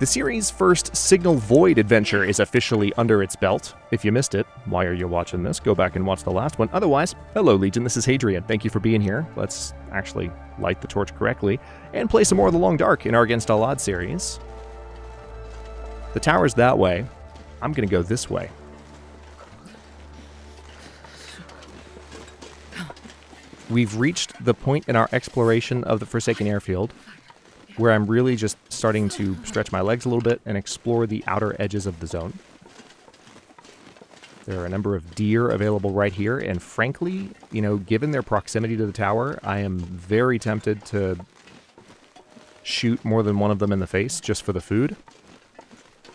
The series' first Signal Void adventure is officially under its belt. If you missed it, why are you watching this? Go back and watch the last one. Otherwise, hello Legion, this is Hadrian. Thank you for being here. Let's actually light the torch correctly and play some more of the Long Dark in our Against All Odds series. The tower's that way. I'm going to go this way. We've reached the point in our exploration of the Forsaken Airfield where I'm really just starting to stretch my legs a little bit and explore the outer edges of the zone. There are a number of deer available right here, and frankly, you know, given their proximity to the tower, I am very tempted to shoot more than one of them in the face just for the food.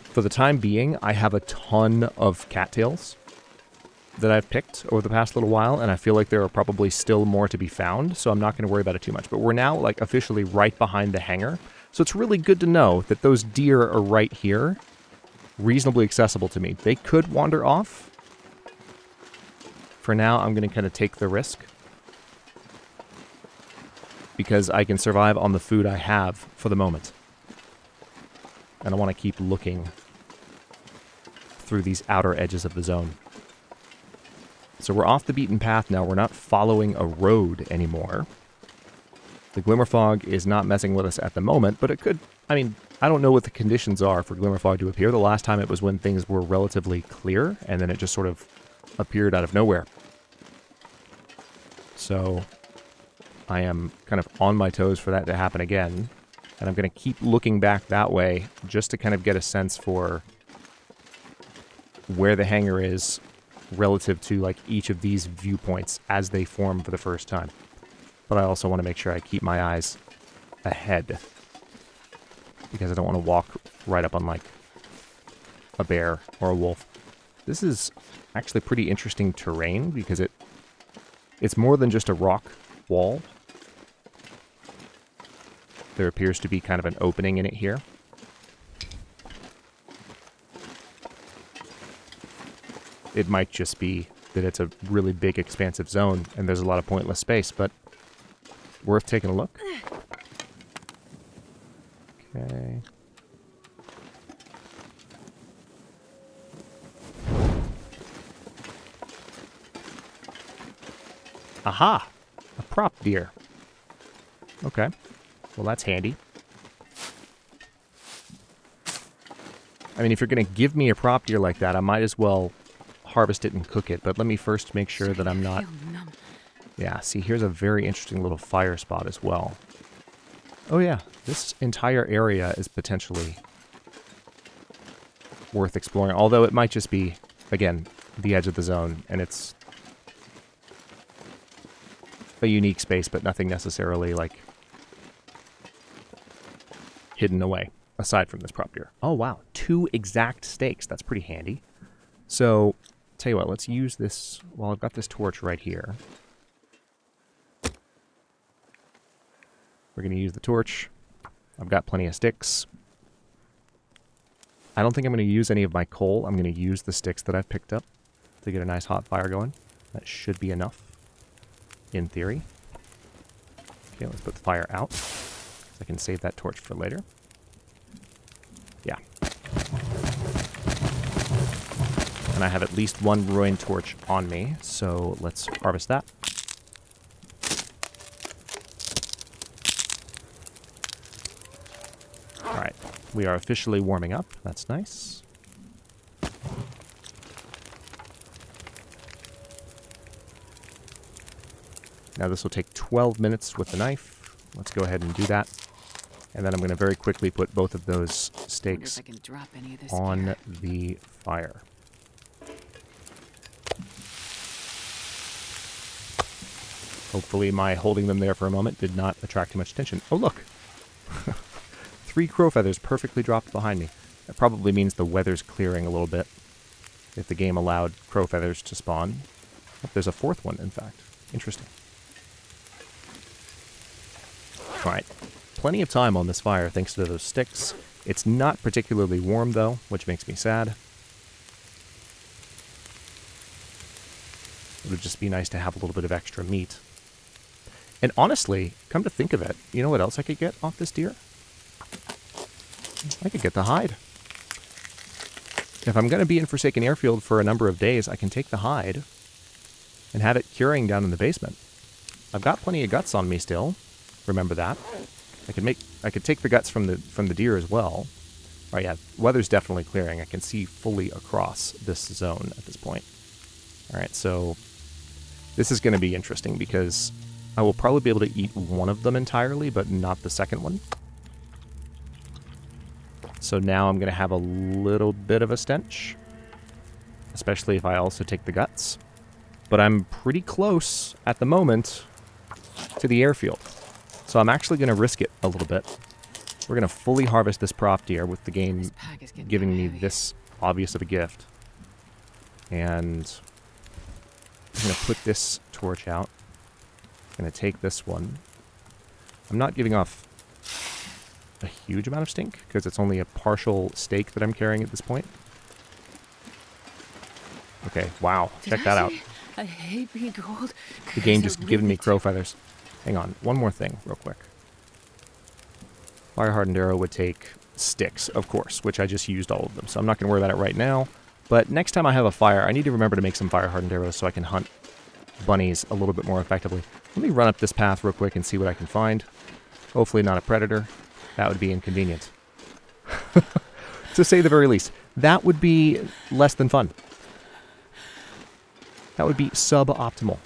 For the time being, I have a ton of cattails that I've picked over the past little while, and I feel like there are probably still more to be found, so I'm not going to worry about it too much. But we're now, like, officially right behind the hangar, so it's really good to know that those deer are right here, reasonably accessible to me. They could wander off. For now, I'm going to kind of take the risk, because I can survive on the food I have for the moment. And I want to keep looking through these outer edges of the zone. So we're off the beaten path now. We're not following a road anymore. The glimmer fog is not messing with us at the moment, but it could... I mean, I don't know what the conditions are for glimmer fog to appear. The last time it was when things were relatively clear, and then it just sort of appeared out of nowhere. So I am kind of on my toes for that to happen again. And I'm going to keep looking back that way just to kind of get a sense for where the hangar is relative to like each of these viewpoints as they form for the first time. But I also want to make sure I keep my eyes ahead, because I don't want to walk right up on like a bear or a wolf. This is actually pretty interesting terrain because it's more than just a rock wall. There appears to be kind of an opening in it here. It might just be that it's a really big, expansive zone, and there's a lot of pointless space, but worth taking a look. Okay. Aha! A prop deer. Okay. Well, that's handy. I mean, if you're going to give me a prop deer like that, I might as well harvest it and cook it, but let me first make sure that I'm not... Yeah, see, here's a very interesting little fire spot as well. Oh yeah, this entire area is potentially worth exploring, although it might just be, again, the edge of the zone, and it's a unique space, but nothing necessarily, like, hidden away, aside from this prop deer. Oh wow, 2 exact stakes, that's pretty handy. So... Tell you what, let's use this while I've got this torch right here. We're going to use the torch. I've got plenty of sticks. I don't think I'm going to use any of my coal. I'm going to use the sticks that I've picked up to get a nice hot fire going. That should be enough, in theory. Okay, let's put the fire out. I can save that torch for later. Yeah. And I have at least 1 ruined torch on me, so let's harvest that. Alright, we are officially warming up. That's nice. Now this will take 12 minutes with the knife. Let's go ahead and do that. And then I'm going to very quickly put both of those stakes on the fire. Hopefully my holding them there for a moment did not attract too much attention. Oh, look! 3 crow feathers perfectly dropped behind me. That probably means the weather's clearing a little bit, if the game allowed crow feathers to spawn. Oh, there's a 4th one, in fact. Interesting. Alright. Plenty of time on this fire thanks to those sticks. It's not particularly warm, though, which makes me sad. It would just be nice to have a little bit of extra meat. And honestly, come to think of it, you know what else I could get off this deer? I could get the hide. If I'm going to be in Forsaken Airfield for a number of days, I can take the hide and have it curing down in the basement. I've got plenty of guts on me still. Remember that. I could take the guts from the deer as well. Oh yeah, weather's definitely clearing. I can see fully across this zone at this point. All right, so this is going to be interesting because I will probably be able to eat one of them entirely, but not the second one. So now I'm going to have a little bit of a stench, especially if I also take the guts. But I'm pretty close at the moment to the airfield. So I'm actually going to risk it a little bit. We're going to fully harvest this prop deer with the game giving me this obvious of a gift. And I'm going to put this torch out. I'm going to take this one. I'm not giving off a huge amount of stink because it's only a partial steak that I'm carrying at this point. Okay, wow. Check that out. I hate being cold. The game just giving me crow feathers. Hang on, one more thing real quick. Fire hardened arrow would take sticks, of course, which I just used all of them, so I'm not going to worry about it right now. But next time I have a fire, I need to remember to make some fire hardened arrows so I can hunt bunnies a little bit more effectively. Let me run up this path real quick and see what I can find. Hopefully not a predator. That would be inconvenient. To say the very least. That would be less than fun. That would be suboptimal.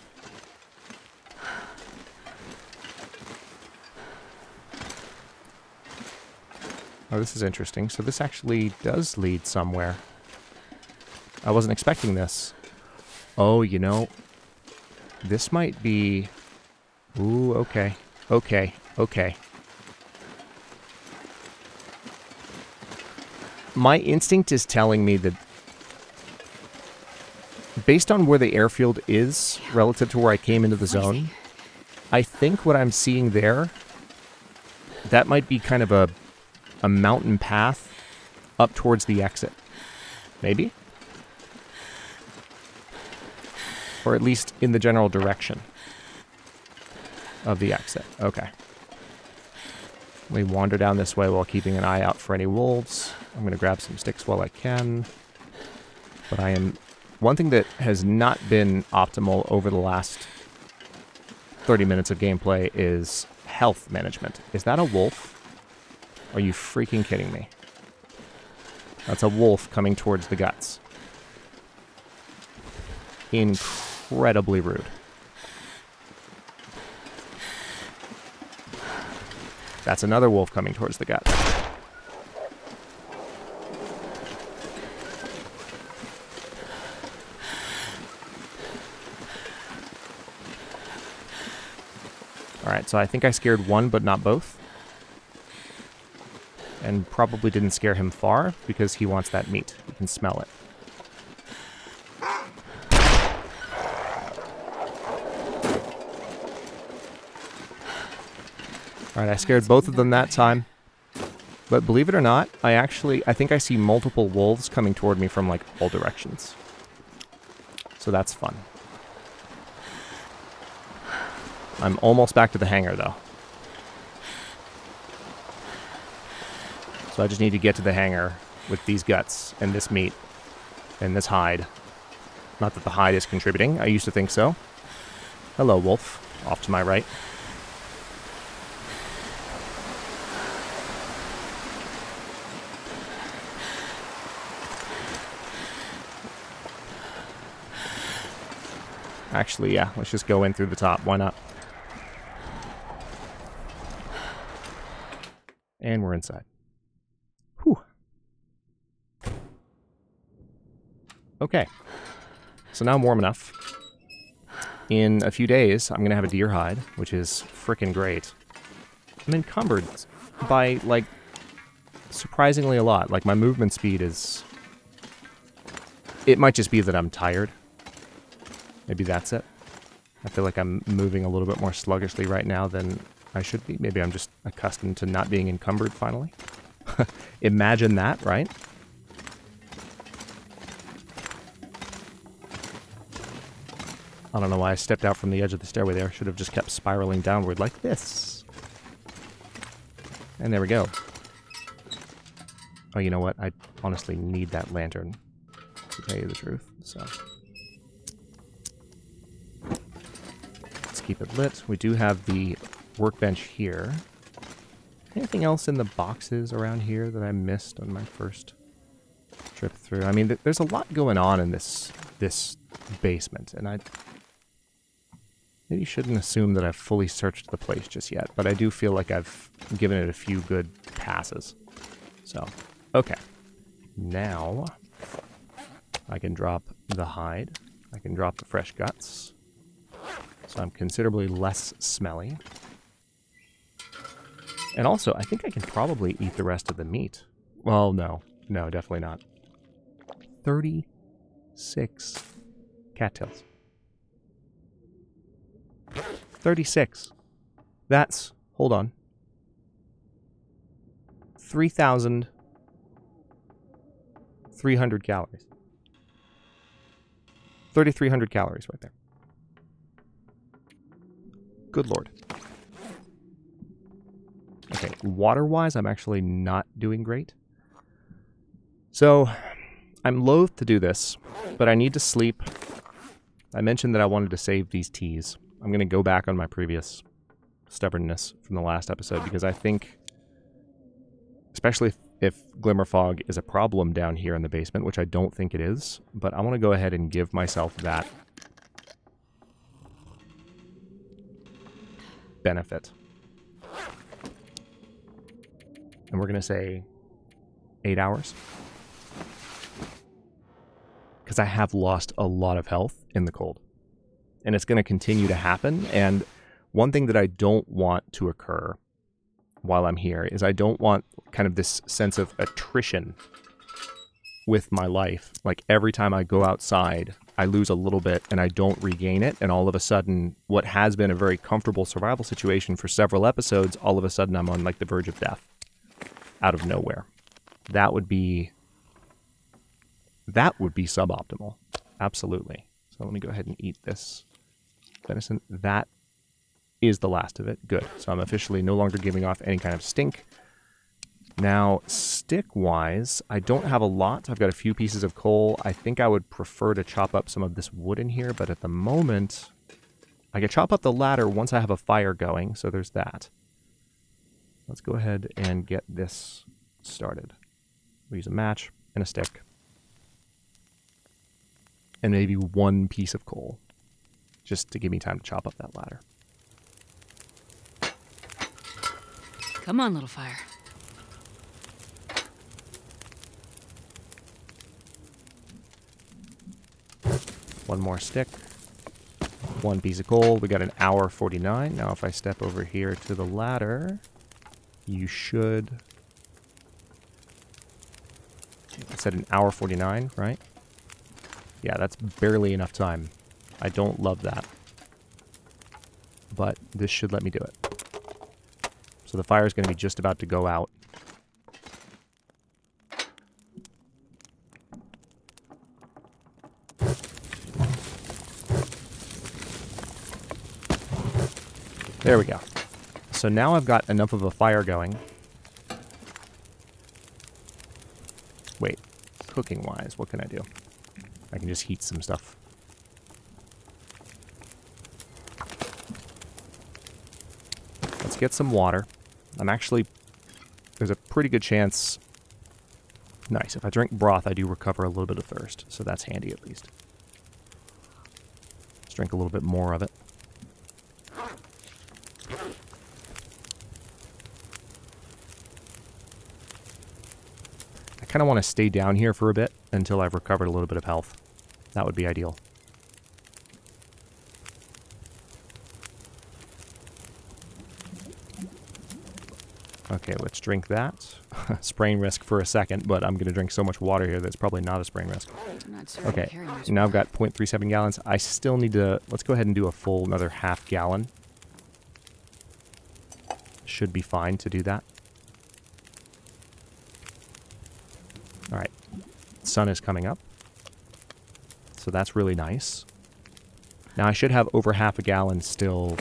Oh, this is interesting. So this actually does lead somewhere. I wasn't expecting this. Oh, you know, this might be... Ooh, okay. Okay, okay. My instinct is telling me that based on where the airfield is relative to where I came into the zone, I think what I'm seeing there, that might be kind of a mountain path up towards the exit. Maybe? Or at least in the general direction of the exit. Okay. We wander down this way while keeping an eye out for any wolves. I'm going to grab some sticks while I can. But I am... One thing that has not been optimal over the last 30 minutes of gameplay is health management. Is that a wolf? Are you freaking kidding me? That's a wolf coming towards the guts. Incredibly rude. That's another wolf coming towards the guts. Alright, so I think I scared one, but not both. And probably didn't scare him far, because he wants that meat. You can smell it. Alright, I scared both of them that time. But believe it or not, I think I see multiple wolves coming toward me from, like, all directions. So that's fun. I'm almost back to the hangar, though. So I just need to get to the hangar with these guts and this meat and this hide. Not that the hide is contributing. I used to think so. Hello, wolf. Off to my right. Actually, yeah, let's just go in through the top. Why not? And we're inside. Whew. Okay. So now I'm warm enough. In a few days, I'm going to have a deer hide, which is frickin' great. I'm encumbered by, like, surprisingly a lot. Like, my movement speed is... It might just be that I'm tired. Maybe that's it. I feel like I'm moving a little bit more sluggishly right now than I should be. Maybe I'm just accustomed to not being encumbered finally. Imagine that, right? I don't know why I stepped out from the edge of the stairway there. Should have just kept spiraling downward like this. And there we go. Oh, you know what? I honestly need that lantern, to tell you the truth, so. Let's keep it lit. We do have the workbench here. Anything else in the boxes around here that I missed on my first trip through? I mean, there's a lot going on in this basement, and I maybe shouldn't assume that I've fully searched the place just yet, but I do feel like I've given it a few good passes. So, okay. Now, I can drop the hide. I can drop the fresh guts. So I'm considerably less smelly. And also, I think I can probably eat the rest of the meat. Well, no. No, definitely not. 36 cattails. 36. That's, hold on, 3,300 calories. 3,300 calories right there. Good lord. Okay, water-wise, I'm actually not doing great. So, I'm loath to do this, but I need to sleep. I mentioned that I wanted to save these teas. I'm going to go back on my previous stubbornness from the last episode, because I think, especially if glimmer fog is a problem down here in the basement, which I don't think it is, but I want to go ahead and give myself that benefit. And we're going to say 8 hours. Because I have lost a lot of health in the cold. And it's going to continue to happen. And one thing that I don't want to occur while I'm here is I don't want kind of this sense of attrition with my life. Like every time I go outside, I lose a little bit and I don't regain it. And all of a sudden, what has been a very comfortable survival situation for several episodes, all of a sudden I'm on like the verge of death out of nowhere. That would be suboptimal. Absolutely. So let me go ahead and eat this venison. That is the last of it. Good. So I'm officially no longer giving off any kind of stink. Now, stick-wise, I don't have a lot. I've got a few pieces of coal. I think I would prefer to chop up some of this wood in here, but at the moment, I can chop up the ladder once I have a fire going, so there's that. Let's go ahead and get this started. We'll use a match and a stick. And maybe one piece of coal, just to give me time to chop up that ladder. Come on, little fire. One more stick. One piece of coal. We got an hour 49. Now if I step over here to the ladder, you should... I said an hour 49, right? Yeah, that's barely enough time. I don't love that. But this should let me do it. So the fire is going to be just about to go out. There we go. So now I've got enough of a fire going. Wait, cooking-wise, what can I do? I can just heat some stuff. Let's get some water. There's a pretty good chance... Nice, if I drink broth, I do recover a little bit of thirst, so that's handy at least. Let's drink a little bit more of it. I kind of want to stay down here for a bit until I've recovered a little bit of health. That would be ideal. Okay, let's drink that. Sprain risk for a second, but I'm going to drink so much water here that it's probably not a sprain risk. Okay, now I've got 0.37 gallons. I still need to... Let's go ahead and do a full another half gallon. Should be fine to do that. Alright, sun is coming up. So that's really nice. Now I should have over half a gallon still.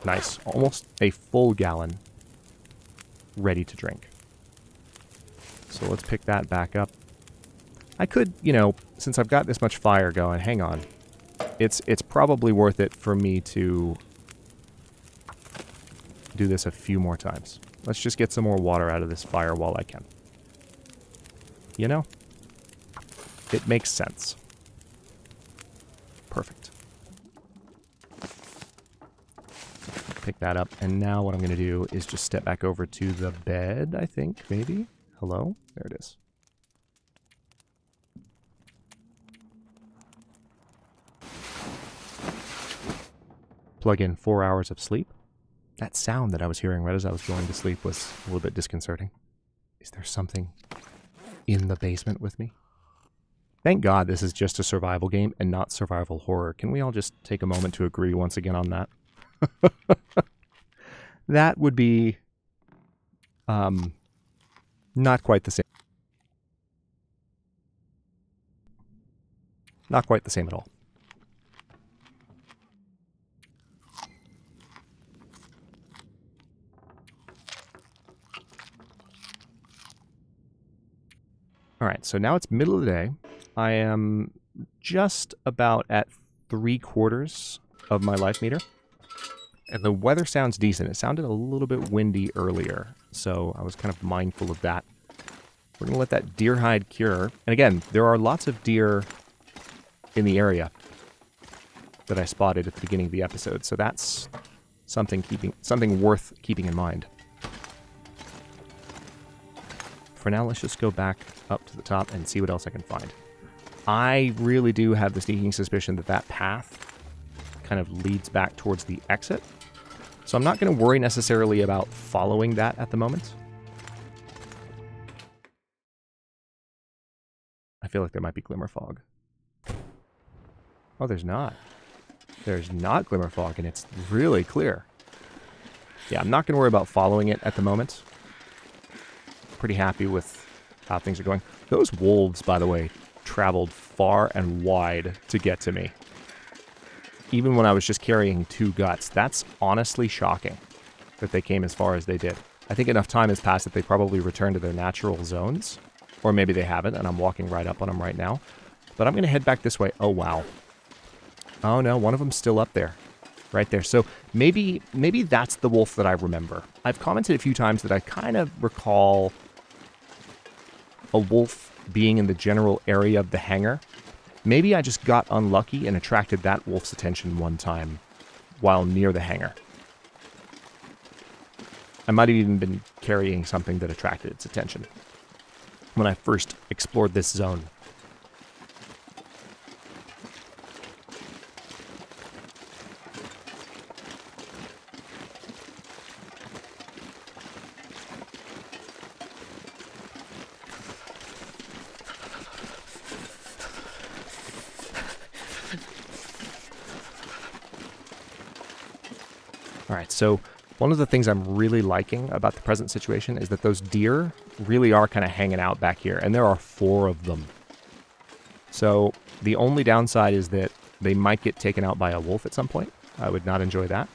Nice, almost a full gallon ready to drink. So let's pick that back up. I could, you know, since I've got this much fire going, hang on. It's probably worth it for me to do this a few more times. Let's just get some more water out of this fire while I can. You know? It makes sense. Perfect. Pick that up, and now what I'm going to do is just step back over to the bed, I think, maybe? Hello? There it is. Plug in 4 hours of sleep. That sound that I was hearing right as I was going to sleep was a little bit disconcerting. Is there something in the basement with me? Thank God this is just a survival game and not survival horror. Can we all just take a moment to agree once again on that? That would be not quite the same. Not quite the same at all. Alright, so now it's middle of the day. I am just about at 3/4 of my life meter. And the weather sounds decent. It sounded a little bit windy earlier, so I was kind of mindful of that. We're going to let that deer hide cure. And again, there are lots of deer in the area that I spotted at the beginning of the episode, so that's something worth keeping in mind. For now, let's just go back up to the top and see what else I can find. I really do have the sneaking suspicion that that path kind of leads back towards the exit. So I'm not going to worry necessarily about following that at the moment. I feel like there might be glimmer fog. Oh, there's not. There's not glimmer fog, and it's really clear. Yeah, I'm not going to worry about following it at the moment. Pretty happy with how things are going. Those wolves, by the way, traveled far and wide to get to me. Even when I was just carrying 2 guts. That's honestly shocking that they came as far as they did. I think enough time has passed that they probably returned to their natural zones. Or maybe they haven't, and I'm walking right up on them right now. But I'm going to head back this way. Oh, wow. Oh, no, one of them's still up there. Right there. So maybe that's the wolf that I remember. I've commented a few times that I kind of recall a wolf being in the general area of the hangar. Maybe I just got unlucky and attracted that wolf's attention one time while near the hangar. I might have even been carrying something that attracted its attention when I first explored this zone. Alright, so one of the things I'm really liking about the present situation is that those deer really are kind of hanging out back here, and there are 4 of them. So the only downside is that they might get taken out by a wolf at some point. I would not enjoy that.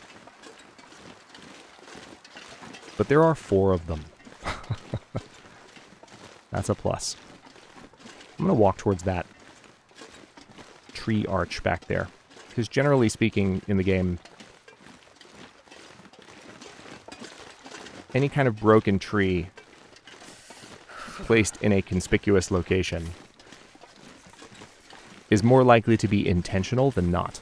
But there are 4 of them. That's a plus. I'm going to walk towards that tree arch back there. Because generally speaking in the game, any kind of broken tree placed in a conspicuous location is more likely to be intentional than not.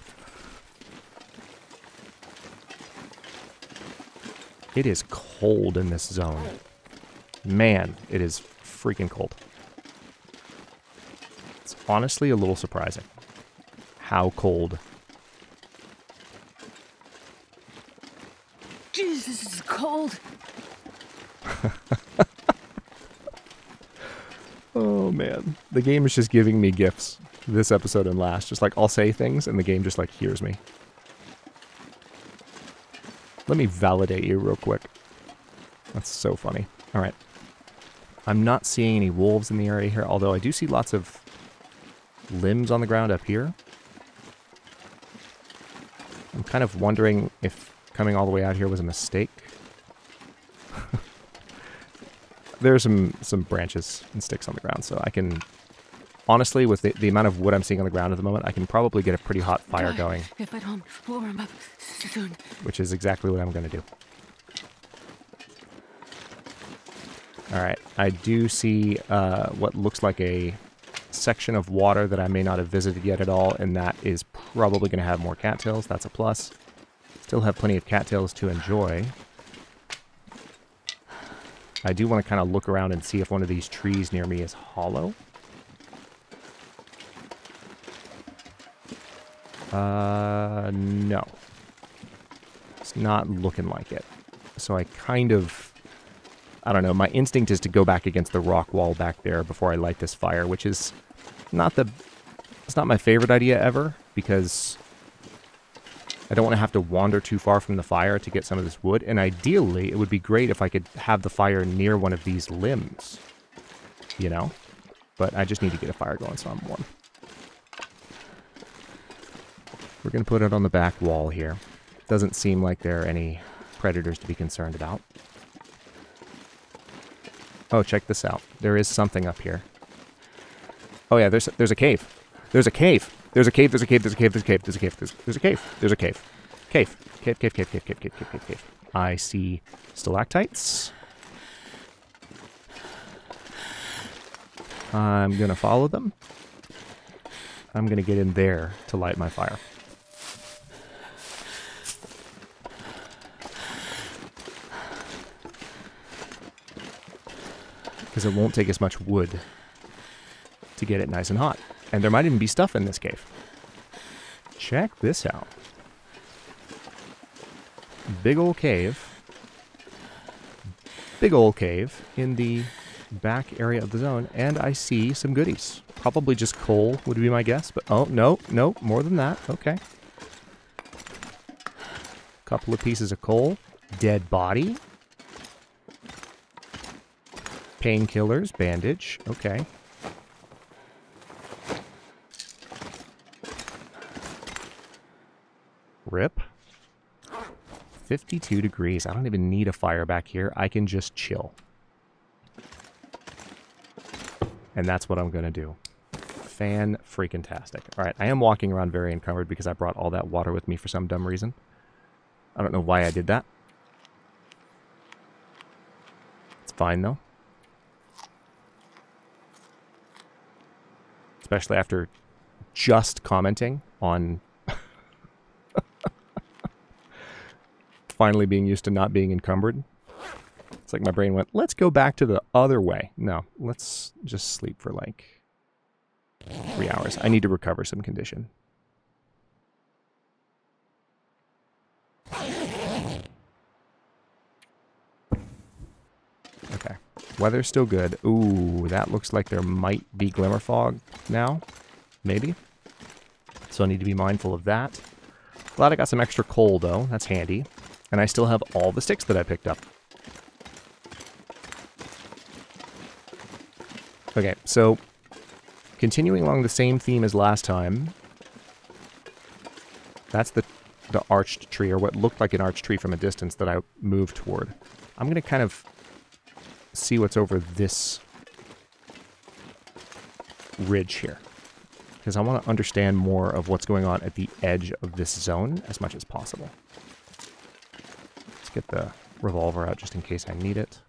It is cold in this zone. Man, it is freaking cold. It's honestly a little surprising how cold. Jeez, this is cold. Oh man, the game is just giving me gifts this episode and last. Just like I'll say things and the game just like hears me. Let me validate you real quick. That's so funny. All right. I'm not seeing any wolves in the area here, although I do see lots of limbs on the ground up here. I'm kind of wondering if coming all the way out here was a mistake. there's some branches and sticks on the ground, so I can... Honestly, with the amount of wood I'm seeing on the ground at the moment, I can probably get a pretty hot fire going. If I don't warm up soon. Which is exactly what I'm going to do. Alright, I do see what looks like a section of water that I may not have visited yet at all, and that is probably going to have more cattails. That's a plus. Still have plenty of cattails to enjoy. I do want to kind of look around and see if one of these trees near me is hollow. No. It's not looking like it. So I kind of... I don't know, my instinct is to go back against the rock wall back there before I light this fire, which is not the... It's not my favorite idea ever, because I don't want to have to wander too far from the fire to get some of this wood, and ideally, it would be great if I could have the fire near one of these limbs, you know? But I just need to get a fire going, so I'm warm. We're going to put it on the back wall here. Doesn't seem like there are any predators to be concerned about. Oh, check this out. There is something up here. Oh yeah, there's a cave. There's a cave. There's a cave, there's a cave, there's a cave, there's a cave, there's a cave, there's a cave, there's a cave. Cave. Cave, cave, cave, cave, cave, cave, cave, cave, cave. I see stalactites. I'm gonna follow them. I'm gonna get in there to light my fire. Because it won't take as much wood to get it nice and hot. And there might even be stuff in this cave. Check this out. Big old cave. Big old cave in the back area of the zone. And I see some goodies. Probably just coal would be my guess. But oh, no, no, more than that. Okay. Couple of pieces of coal. Dead body. Painkillers, bandage, okay. Rip. 52 degrees. I don't even need a fire back here. I can just chill. And that's what I'm going to do. Fan-freaking-tastic. Alright, I am walking around very encumbered because I brought all that water with me for some dumb reason. I don't know why I did that. It's fine, though. Especially after just commenting on finally being used to not being encumbered. It's like my brain went, let's go back to the other way. No, let's just sleep for like 3 hours. I need to recover some condition. Okay. Weather's still good. Ooh, that looks like there might be glimmer fog now. Maybe. So I need to be mindful of that. Glad I got some extra coal, though. That's handy. And I still have all the sticks that I picked up. Okay, so continuing along the same theme as last time. That's the arched tree, or what looked like an arched tree from a distance that I moved toward. I'm going to kind of see what's over this ridge here, because I want to understand more of what's going on at the edge of this zone as much as possible. Let's get the revolver out just in case I need it.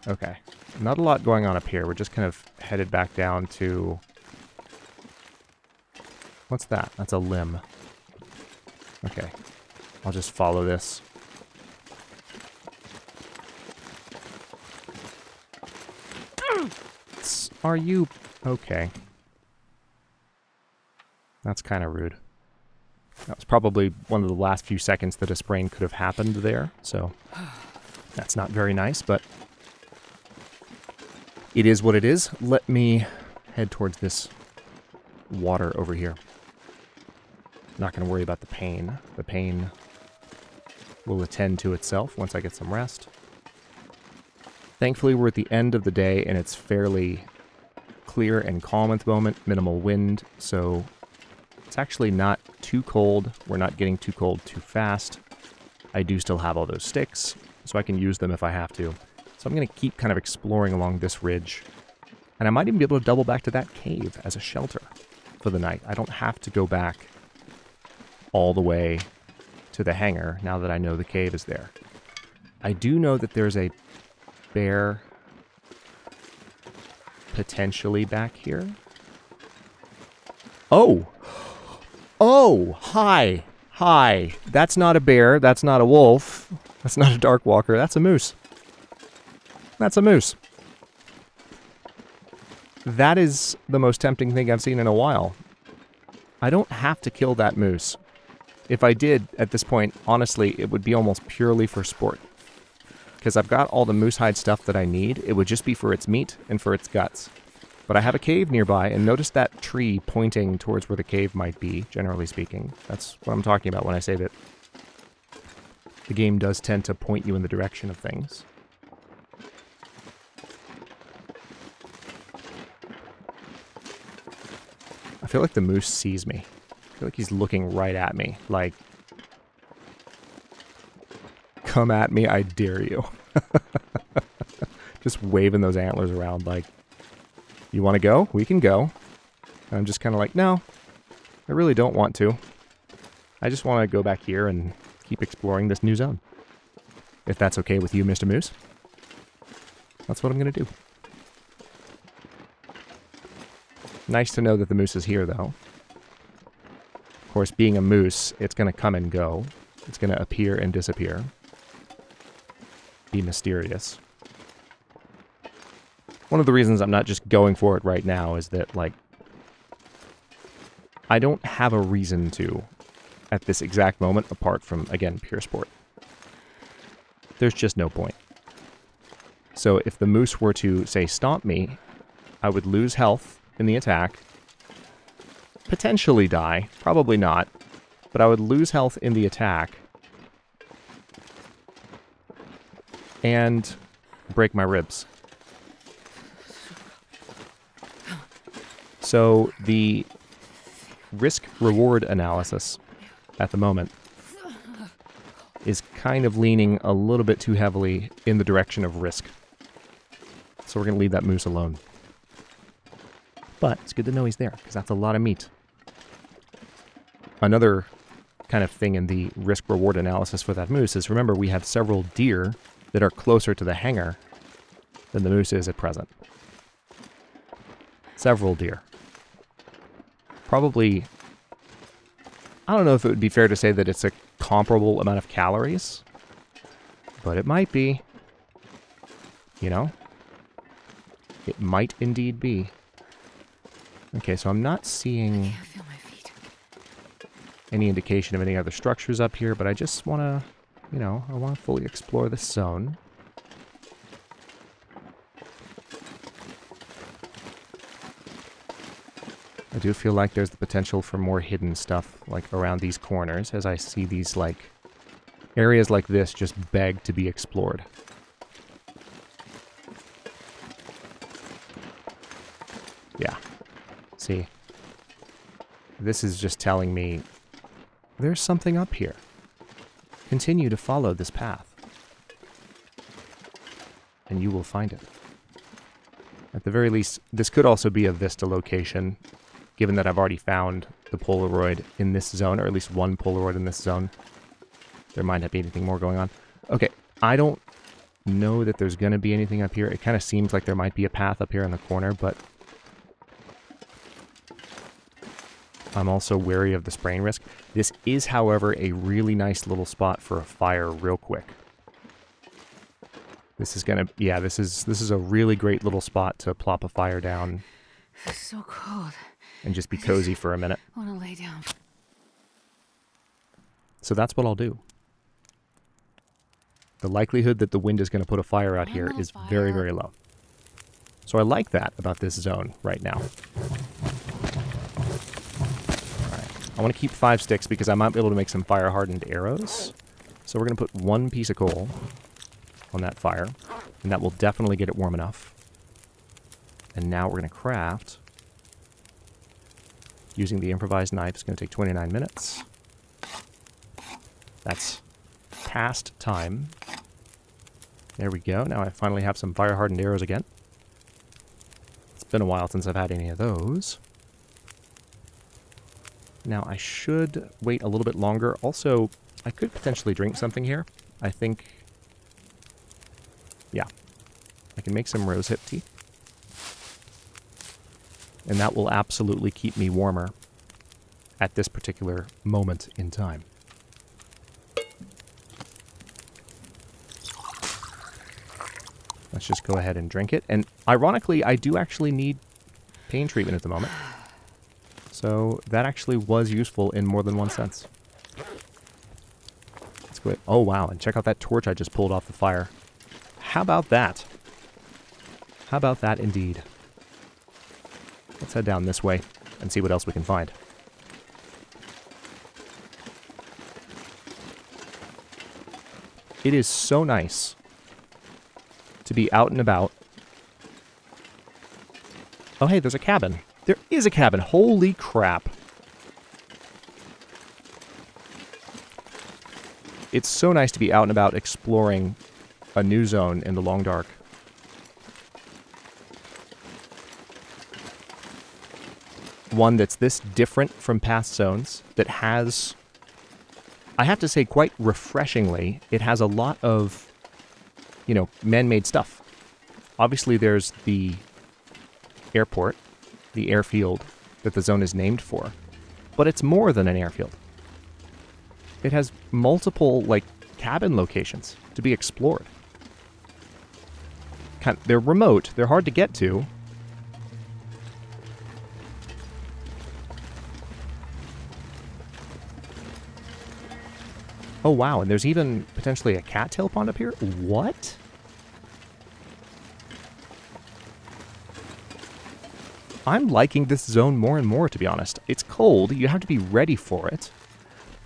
Okay, not a lot going on up here. We're just kind of headed back down to... What's that? That's a limb. Okay, I'll just follow this. Are you... okay. That's kind of rude. That was probably one of the last few seconds that a sprain could have happened there, so that's not very nice, but it is what it is. Let me head towards this water over here. Not going to worry about the pain. The pain will attend to itself once I get some rest. Thankfully, we're at the end of the day, and it's fairly clear and calm at the moment. Minimal wind, so it's actually not too cold. We're not getting too cold too fast. I do still have all those sticks, so I can use them if I have to. So I'm going to keep kind of exploring along this ridge. And I might even be able to double back to that cave as a shelter for the night. I don't have to go back all the way to the hangar now that I know the cave is there. I do know that there's a bear potentially back here. Oh! Oh! Hi! Hi! That's not a bear. That's not a wolf. That's not a dark walker. That's a moose. That's a moose. That is the most tempting thing I've seen in a while. I don't have to kill that moose. If I did, at this point, honestly, it would be almost purely for sport. Because I've got all the moose hide stuff that I need. It would just be for its meat and for its guts. But I have a cave nearby, and notice that tree pointing towards where the cave might be, generally speaking. That's what I'm talking about when I say that the game does tend to point you in the direction of things. I feel like the moose sees me. I feel like he's looking right at me, like, come at me, I dare you. Just waving those antlers around like, you want to go? We can go. And I'm just kind of like, no, I really don't want to. I just want to go back here and keep exploring this new zone. If that's okay with you, Mr. Moose. That's what I'm going to do. Nice to know that the moose is here, though. Of course, being a moose, it's going to come and go. It's going to appear and disappear. Be mysterious. One of the reasons I'm not just going for it right now is that, like, I don't have a reason to at this exact moment, apart from, again, pure sport. There's just no point. So if the moose were to, say, stomp me, I would lose health in the attack, potentially die, probably not, but I would lose health in the attack, and break my ribs. So the risk-reward analysis at the moment is kind of leaning a little bit too heavily in the direction of risk. So we're going to leave that moose alone. But it's good to know he's there, because that's a lot of meat. Another kind of thing in the risk-reward analysis for that moose is, remember, we have several deer that are closer to the hangar than the moose is at present. Several deer. Probably, I don't know if it would be fair to say that it's a comparable amount of calories, but it might be. You know? It might indeed be. Okay, so I'm not seeing I can't feel my feet. any indication of any other structures up here, but I just want to, you know, I want to fully explore this zone. I do feel like there's the potential for more hidden stuff, like, around these corners, as I see these, like, areas like this just beg to be explored. Yeah. See? This is just telling me there's something up here. Continue to follow this path, and you will find it. At the very least, this could also be a Vista location, given that I've already found the Polaroid in this zone, or at least one Polaroid in this zone. There might not be anything more going on. Okay, I don't know that there's going to be anything up here. It kind of seems like there might be a path up here in the corner, but I'm also wary of the sprain risk. This is, however, a really nice little spot for a fire real quick. This is gonna, yeah, this is a really great little spot to plop a fire down. It's so cold. And just be cozy for a minute. I want to lay down. So that's what I'll do. The likelihood that the wind is going to put a fire out here is very, very low. So I like that about this zone right now. Alright, I want to keep 5 sticks because I might be able to make some fire-hardened arrows. So we're going to put 1 piece of coal on that fire, and that will definitely get it warm enough. And now we're going to craft, using the improvised knife. It's going to take 29 minutes. That's cast time. There we go. Now I finally have some fire-hardened arrows again. It's been a while since I've had any of those. Now I should wait a little bit longer. Also, I could potentially drink something here. I think... yeah. I can make some rosehip tea. And that will absolutely keep me warmer at this particular moment in time. Let's just go ahead and drink it. And ironically, I do actually need pain treatment at the moment. So that actually was useful in more than one sense. Let's go ahead. Oh, wow. And check out that torch I just pulled off the fire. How about that? How about that indeed? Let's head down this way and see what else we can find. It is so nice to be out and about. Oh, hey, there's a cabin. There is a cabin. Holy crap. It's so nice to be out and about exploring a new zone in the long dark. One that's this different from past zones, that has, I have to say quite refreshingly, it has a lot of, you know, man-made stuff. Obviously there's the airport, the airfield that the zone is named for, but it's more than an airfield. It has multiple, like, cabin locations to be explored. They're remote, they're hard to get to. Oh wow, and there's even potentially a cattail pond up here? What? I'm liking this zone more and more, to be honest. It's cold, you have to be ready for it.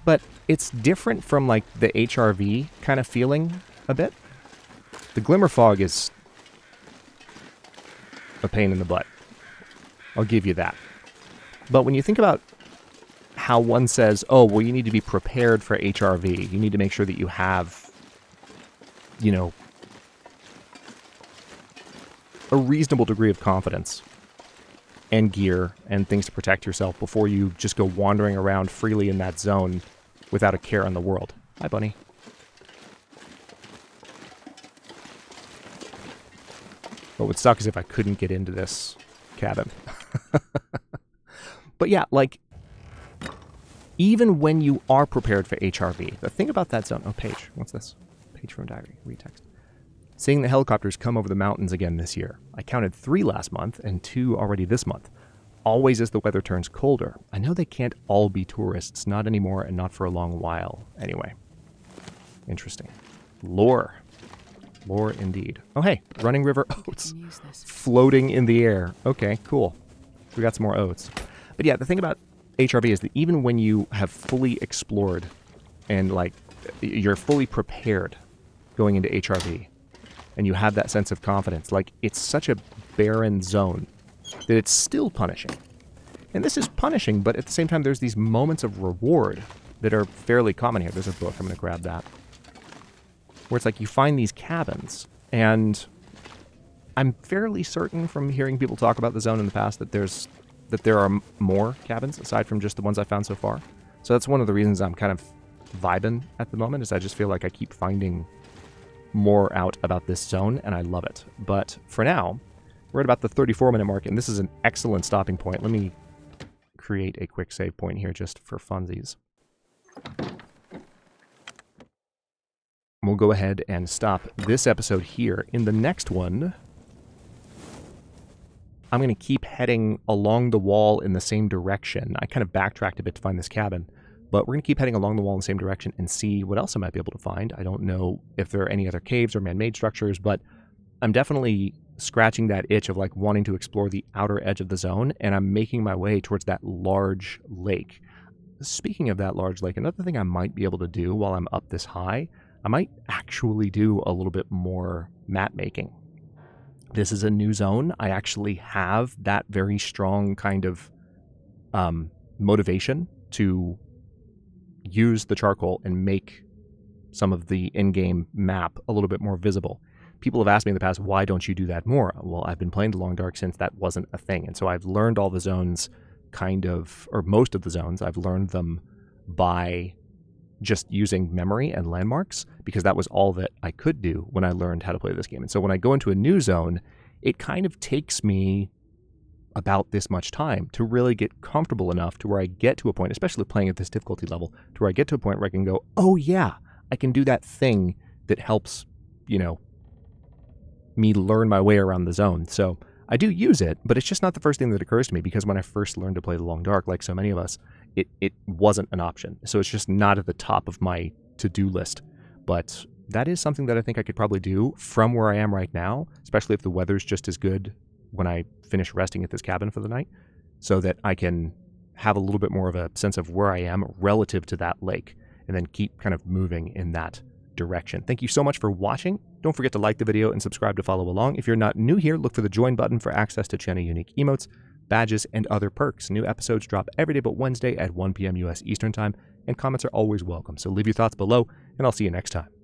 But it's different from, like, the HRV kind of feeling a bit. The glimmer fog is a pain in the butt. I'll give you that. But when you think about how one says, oh, well, you need to be prepared for HRV. You need to make sure that you have, you know, a reasonable degree of confidence and gear and things to protect yourself before you just go wandering around freely in that zone without a care in the world. Hi, bunny. What would suck is if I couldn't get into this cabin. But yeah, like, even when you are prepared for HRV, the thing about that zone... Oh, page. What's this? Page from diary. Read text. Seeing the helicopters come over the mountains again this year. I counted 3 last month and 2 already this month. Always as the weather turns colder. I know they can't all be tourists. Not anymore and not for a long while. Anyway. Interesting. Lore. Lore indeed. Oh, hey. Running river oats. Floating in the air. Okay, cool. We got some more oats. But yeah, the thing about HRV is that even when you have fully explored and, like, you're fully prepared going into HRV and you have that sense of confidence, like, it's such a barren zone that it's still punishing. And this is punishing, but at the same time there's these moments of reward that are fairly common here. There's a book, I'm going to grab that. Where it's like you find these cabins, and I'm fairly certain from hearing people talk about the zone in the past that there are more cabins aside from just the ones I found so far. So that's one of the reasons I'm kind of vibing at the moment, is I just feel like I keep finding more out about this zone, and I love it. But for now, we're at about the 34-minute mark, and this is an excellent stopping point. Let me create a quick save point here just for funsies. We'll go ahead and stop this episode here. In the next one, I'm going to keep heading along the wall in the same direction. I kind of backtracked a bit to find this cabin, but we're going to keep heading along the wall in the same direction and see what else I might be able to find. I don't know if there are any other caves or man-made structures, but I'm definitely scratching that itch of, like, wanting to explore the outer edge of the zone, and I'm making my way towards that large lake. Speaking of that large lake, another thing I might be able to do while I'm up this high, I might actually do a little bit more map making. This is a new zone. I actually have that very strong kind of motivation to use the charcoal and make some of the in-game map a little bit more visible. People have asked me in the past, why don't you do that more? Well, I've been playing The Long Dark since that wasn't a thing. And so I've learned all the zones or most of the zones, I've learned them by just using memory and landmarks, because that was all that I could do when I learned how to play this game. And so when I go into a new zone, it kind of takes me about this much time to really get comfortable enough to where I get to a point, especially playing at this difficulty level, to where I get to a point where I can go, oh yeah, I can do that thing that helps, me learn my way around the zone. So I do use it, but it's just not the first thing that occurs to me, because when I first learned to play The Long Dark, like so many of us, it wasn't an option. So it's just not at the top of my to-do list. But that is something that I think I could probably do from where I am right now, especially if the weather's just as good when I finish resting at this cabin for the night, so that I can have a little bit more of a sense of where I am relative to that lake, and then keep kind of moving in that direction. Thank you so much for watching. Don't forget to like the video and subscribe to follow along. If you're not new here, look for the join button for access to Chenna unique emotes, badges, and other perks. New episodes drop every day but Wednesday at 1 p.m. U.S. Eastern Time, and comments are always welcome. So leave your thoughts below, and I'll see you next time.